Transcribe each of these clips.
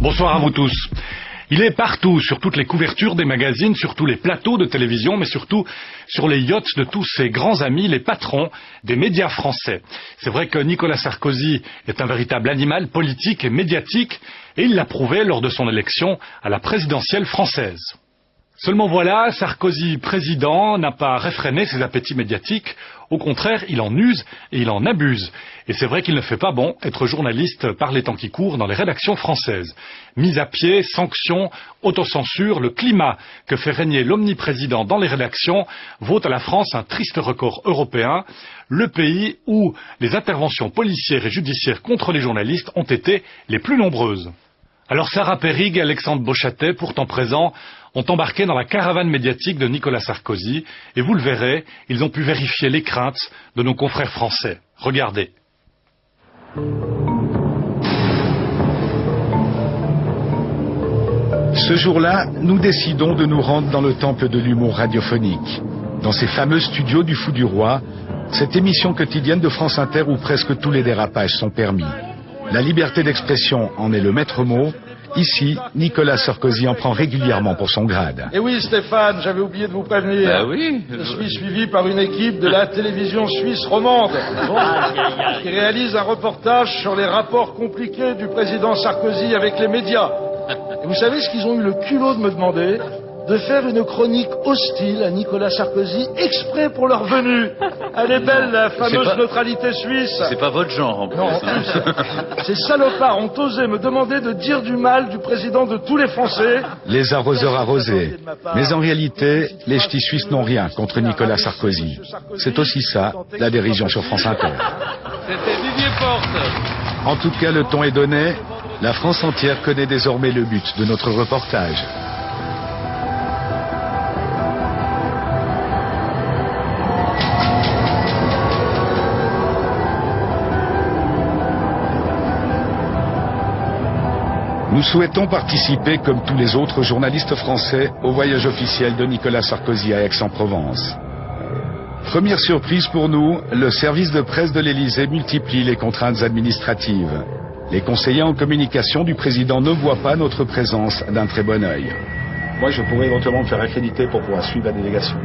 Bonsoir à vous tous. Il est partout, sur toutes les couvertures des magazines, sur tous les plateaux de télévision, mais surtout sur les yachts de tous ses grands amis, les patrons des médias français. C'est vrai que Nicolas Sarkozy est un véritable animal politique et médiatique, et il l'a prouvé lors de son élection à la présidentielle française. Seulement voilà, Sarkozy, président, n'a pas réfréné ses appétits médiatiques. Au contraire, il en use et il en abuse. Et c'est vrai qu'il ne fait pas bon être journaliste par les temps qui courent dans les rédactions françaises. Mise à pied, sanctions, autocensure, le climat que fait régner l'omniprésident dans les rédactions vaut à la France un triste record européen, le pays où les interventions policières et judiciaires contre les journalistes ont été les plus nombreuses. Alors Sarah Perrig et Alexandre Beauchâtet, pourtant présents, ont embarqué dans la caravane médiatique de Nicolas Sarkozy, et vous le verrez, ils ont pu vérifier les craintes de nos confrères français. Regardez. Ce jour-là, nous décidons de nous rendre dans le temple de l'humour radiophonique, dans ces fameux studios du Fou du Roi, cette émission quotidienne de France Inter où presque tous les dérapages sont permis. La liberté d'expression en est le maître mot. Ici, Nicolas Sarkozy en prend régulièrement pour son grade. Et oui, Stéphane, j'avais oublié de vous prévenir. Bah oui. Je suis suivi par une équipe de la télévision suisse romande qui réalise un reportage sur les rapports compliqués du président Sarkozy avec les médias. Et vous savez ce qu'ils ont eu le culot de me demander? De faire une chronique hostile à Nicolas Sarkozy exprès pour leur venue. Elle est belle, la fameuse neutralité suisse. C'est pas votre genre en plus. Non, en plus, ces salopards ont osé me demander de dire du mal du président de tous les Français. Les arroseurs arrosés. Mais en réalité, les ch'tis suisses n'ont rien contre Nicolas Sarkozy. C'est aussi ça, la dérision sur France Inter. C'était Didier Porte. En tout cas, le ton est donné. La France entière connaît désormais le but de notre reportage. Nous souhaitons participer, comme tous les autres journalistes français, au voyage officiel de Nicolas Sarkozy à Aix-en-Provence. Première surprise pour nous, le service de presse de l'Élysée multiplie les contraintes administratives. Les conseillers en communication du président ne voient pas notre présence d'un très bon œil. Moi, je pourrais éventuellement me faire accréditer pour pouvoir suivre la délégation.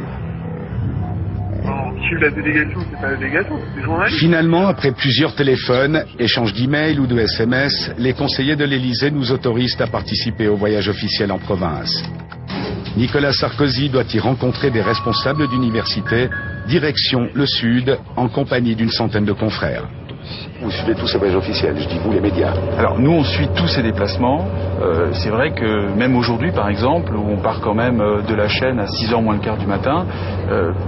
Suivre la délégation, c'est pas la délégation, c'est les journalistes. Finalement, après plusieurs téléphones, échanges d'emails ou de SMS, les conseillers de l'Élysée nous autorisent à participer au voyage officiel en province. Nicolas Sarkozy doit y rencontrer des responsables d'université, direction le Sud, en compagnie d'une centaine de confrères. Vous suivez tous ces voyages officiels, je dis vous les médias. Alors nous on suit tous ces déplacements. C'est vrai que même aujourd'hui par exemple, où on part quand même de la chaîne à 6h moins le quart du matin,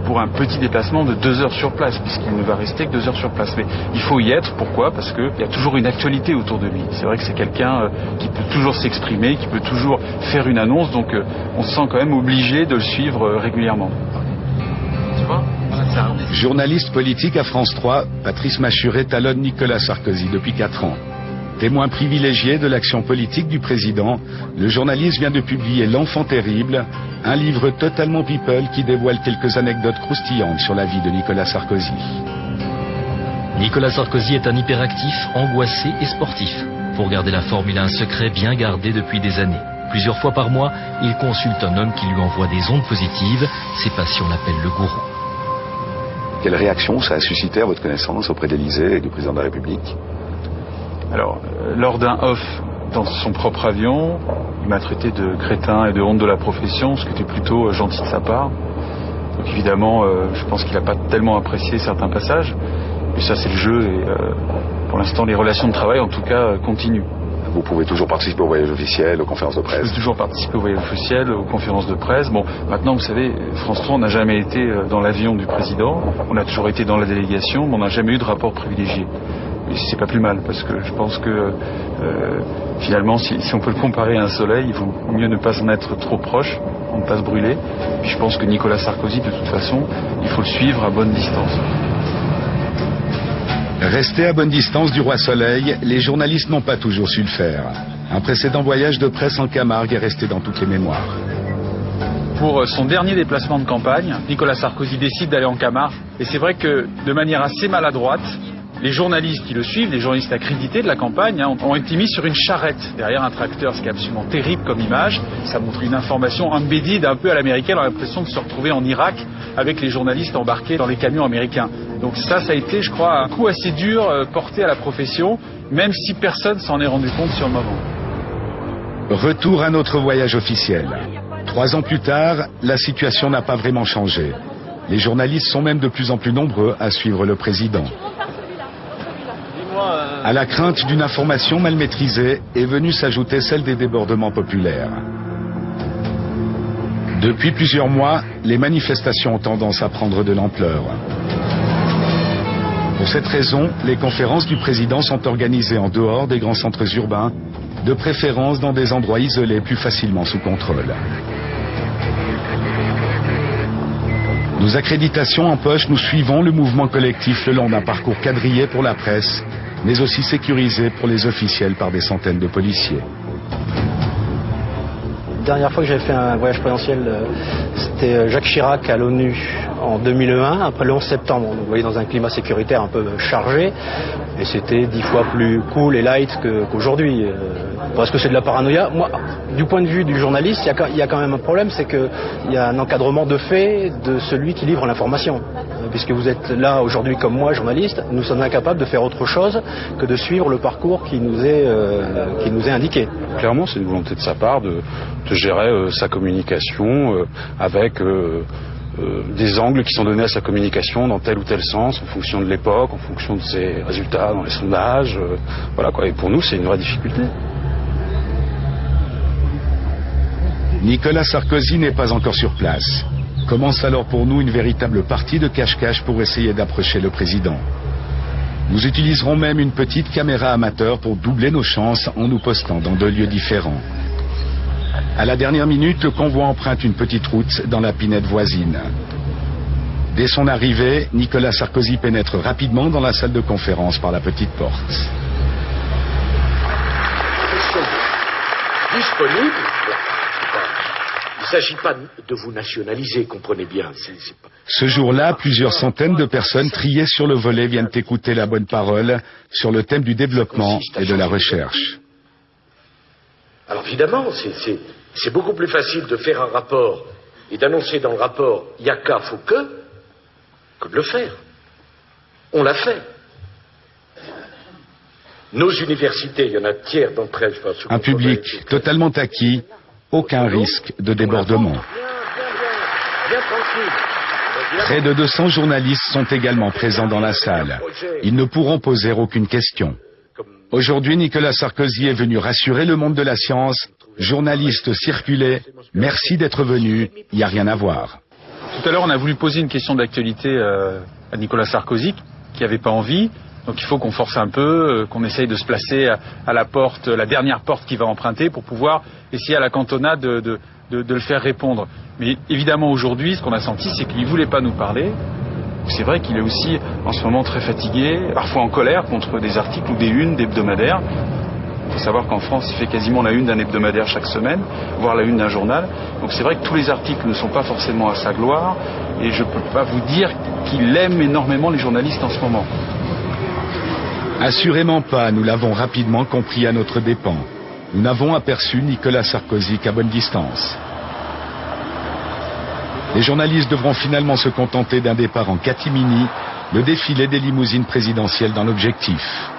pour un petit déplacement de 2 heures sur place, puisqu'il ne va rester que 2 heures sur place. Mais il faut y être, pourquoi? Parce qu'il y a toujours une actualité autour de lui. C'est vrai que c'est quelqu'un qui peut toujours s'exprimer, qui peut toujours faire une annonce, donc on se sent quand même obligé de le suivre régulièrement. Tu vois? Journaliste politique à France 3, Patrice Machuret talonne Nicolas Sarkozy depuis 4 ans. Témoin privilégié de l'action politique du président, le journaliste vient de publier L'Enfant terrible, un livre totalement people qui dévoile quelques anecdotes croustillantes sur la vie de Nicolas Sarkozy. Nicolas Sarkozy est un hyperactif, angoissé et sportif. Pour garder la forme, il a un secret bien gardé depuis des années. Plusieurs fois par mois, il consulte un homme qui lui envoie des ondes positives. Ses patients l'appellent le gourou. Quelle réaction ça a suscité à votre connaissance auprès de l'Élysée et du président de la République? Alors, lors d'un off dans son propre avion, il m'a traité de crétin et de honte de la profession, ce qui était plutôt gentil de sa part. Donc évidemment, je pense qu'il n'a pas tellement apprécié certains passages. Mais ça, c'est le jeu et pour l'instant, les relations de travail, en tout cas, continuent. Vous pouvez toujours participer au voyage officiel, aux conférences de presse? Je peux toujours participer au voyage officiel, aux conférences de presse. Bon, maintenant, vous savez, France 3, on n'a jamais été dans l'avion du président. On a toujours été dans la délégation, mais on n'a jamais eu de rapport privilégié. Et c'est pas plus mal, parce que je pense que finalement, si on peut le comparer à un soleil, il vaut mieux ne pas se mettre trop proche, pour ne pas se brûler. Puis je pense que Nicolas Sarkozy, de toute façon, il faut le suivre à bonne distance. Rester à bonne distance du roi Soleil, les journalistes n'ont pas toujours su le faire. Un précédent voyage de presse en Camargue est resté dans toutes les mémoires. Pour son dernier déplacement de campagne, Nicolas Sarkozy décide d'aller en Camargue. Et c'est vrai que, de manière assez maladroite, Les journalistes qui le suivent, les journalistes accrédités de la campagne, ont été mis sur une charrette derrière un tracteur, ce qui est absolument terrible comme image. Ça montre une information embedded un peu à l'américaine, on a l'impression de se retrouver en Irak avec les journalistes embarqués dans les camions américains. Donc ça a été, je crois, un coup assez dur porté à la profession, même si personne s'en est rendu compte sur le moment. Retour à notre voyage officiel. 3 ans plus tard, la situation n'a pas vraiment changé. Les journalistes sont même de plus en plus nombreux à suivre le président. À la crainte d'une information mal maîtrisée est venue s'ajouter celle des débordements populaires. Depuis plusieurs mois, les manifestations ont tendance à prendre de l'ampleur. Pour cette raison, les conférences du président sont organisées en dehors des grands centres urbains, de préférence dans des endroits isolés plus facilement sous contrôle. Nos accréditations en poche, nous suivons le mouvement collectif le long d'un parcours quadrillé pour la presse, mais aussi sécurisé pour les officiels par des centaines de policiers. La dernière fois que j'avais fait un voyage présidentiel, c'était Jacques Chirac à l'ONU en 2001, après le 11 septembre. Donc, vous voyez, dans un climat sécuritaire un peu chargé, et c'était 10 fois plus cool et light qu'aujourd'hui. Parce que c'est de la paranoïa. Moi, du point de vue du journaliste, il y a quand même un problème, c'est qu'il y a un encadrement de fait de celui qui livre l'information. Puisque vous êtes là aujourd'hui comme moi, journaliste, nous sommes incapables de faire autre chose que de suivre le parcours qui nous est indiqué. Clairement, c'est une volonté de sa part de gérer sa communication avec des angles qui sont donnés à sa communication dans tel ou tel sens, en fonction de l'époque, en fonction de ses résultats dans les sondages. Voilà quoi. Et pour nous, c'est une vraie difficulté. Nicolas Sarkozy n'est pas encore sur place. Commence alors pour nous une véritable partie de cache-cache pour essayer d'approcher le président. Nous utiliserons même une petite caméra amateur pour doubler nos chances en nous postant dans 2 lieux différents. À la dernière minute, le convoi emprunte une petite route dans la pinède voisine. Dès son arrivée, Nicolas Sarkozy pénètre rapidement dans la salle de conférence par la petite porte. Disponible. Il ne s'agit pas de vous nationaliser, comprenez bien. Ce jour-là, plusieurs centaines de personnes triées sur le volet viennent écouter la bonne parole sur le thème du développement et de la recherche. Alors évidemment, c'est beaucoup plus facile de faire un rapport et d'annoncer dans le rapport « y a qu'à, faut que » de le faire. On l'a fait. Nos universités, il y en a tiers d'entre elles. Un public totalement acquis, aucun risque de débordement. Près de 200 journalistes sont également présents dans la salle. Ils ne pourront poser aucune question. Aujourd'hui, Nicolas Sarkozy est venu rassurer le monde de la science. Journalistes, circulez, merci d'être venus, il n'y a rien à voir. Tout à l'heure, on a voulu poser une question d'actualité à Nicolas Sarkozy, qui n'avait pas envie. Donc il faut qu'on force un peu, qu'on essaye de se placer à la porte, la dernière porte qu'il va emprunter pour pouvoir essayer à la cantonade de le faire répondre. Mais évidemment aujourd'hui, ce qu'on a senti, c'est qu'il ne voulait pas nous parler. C'est vrai qu'il est aussi en ce moment très fatigué, parfois en colère contre des articles ou des unes d'hebdomadaires. Il faut savoir qu'en France, il fait quasiment la une d'un hebdomadaire chaque semaine, voire la une d'un journal. Donc c'est vrai que tous les articles ne sont pas forcément à sa gloire. Et je ne peux pas vous dire qu'il aime énormément les journalistes en ce moment. Assurément pas, nous l'avons rapidement compris à notre dépens. Nous n'avons aperçu Nicolas Sarkozy qu'à bonne distance. Les journalistes devront finalement se contenter d'un départ en catimini, le défilé des limousines présidentielles dans l'objectif.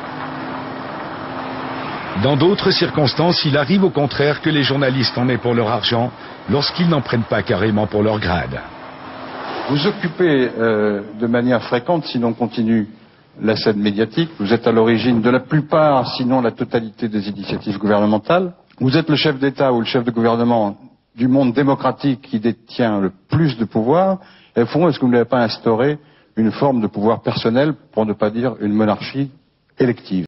Dans d'autres circonstances, il arrive au contraire que les journalistes en aient pour leur argent lorsqu'ils n'en prennent pas carrément pour leur grade. Vous occupez de manière fréquente, sinon continue, la scène médiatique. Vous êtes à l'origine de la plupart, sinon la totalité des initiatives gouvernementales. Vous êtes le chef d'État ou le chef de gouvernement du monde démocratique qui détient le plus de pouvoir. Et au fond, est-ce que vous n'avez pas instauré une forme de pouvoir personnel, pour ne pas dire une monarchie élective ?